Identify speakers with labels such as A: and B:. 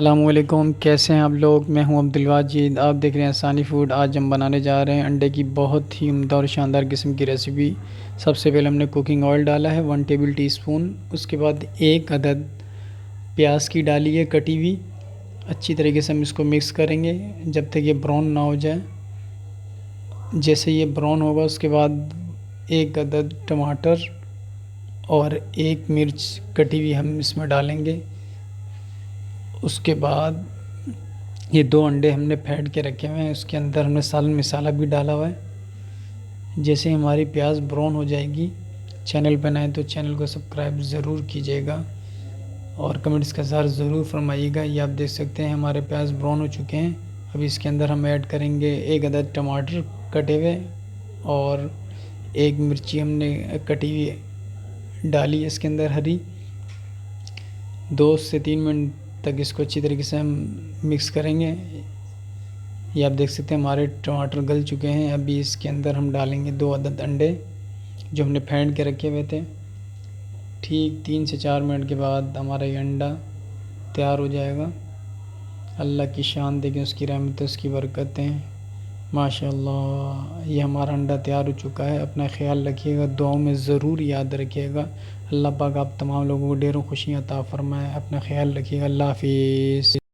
A: अस्सलामुअलैकुम, कैसे हैं आप लोग। मैं हूं अब्दुल वाजिद, आप देख रहे हैं आसानी फूड। आज हम बनाने जा रहे हैं अंडे की बहुत ही उम्दा और शानदार किस्म की रेसिपी। सबसे पहले हमने कुकिंग ऑयल डाला है 1 टेबल टीस्पून। उसके बाद एक अदद प्याज की डाली है कटी हुई। अच्छी तरीके से हम इसको मिक्स करेंगे जब तक ये ब्राउन ना हो जाए। जैसे ये ब्राउन होगा उसके बाद एक अदद टमाटर और एक मिर्च कटी हुई हम इसमें डालेंगे। उसके बाद ये 2 अंडे हमने फेंट के रखे हुए हैं, उसके अंदर हमने सालन मसाला भी डाला हुआ है। जैसे हमारी प्याज ब्राउन हो जाएगी, चैनल पर नए तो चैनल को सब्सक्राइब ज़रूर कीजिएगा और कमेंट्स का इज़हार ज़रूर फरमाइएगा। ये आप देख सकते हैं हमारे प्याज ब्राउन हो चुके हैं। अभी इसके अंदर हम ऐड करेंगे एक अदद टमाटर कटे हुए और एक मिर्ची हमने कटी हुई डाली इसके अंदर हरी। 2 से 3 मिनट तक इसको अच्छी तरीके से हम मिक्स करेंगे। ये आप देख सकते हैं हमारे टमाटर गल चुके हैं। अभी इसके अंदर हम डालेंगे 2 अदद अंडे जो हमने फेंट के रखे हुए थे। ठीक 3 से 4 मिनट के बाद हमारा ये अंडा तैयार हो जाएगा। अल्लाह की शान देखें, उसकी रहमत, उसकी बरकतें, माशाअल्लाह। ये हमारा अंडा तैयार हो चुका है। अपना ख्याल रखिएगा, दुआओं में ज़रूर याद रखिएगा। अल्लाह पाक आप तमाम लोगों को ढेरों खुशियाँ अता फ़रमाए। अपना ख्याल रखिएगा। अल्लाह हाफ़िज़।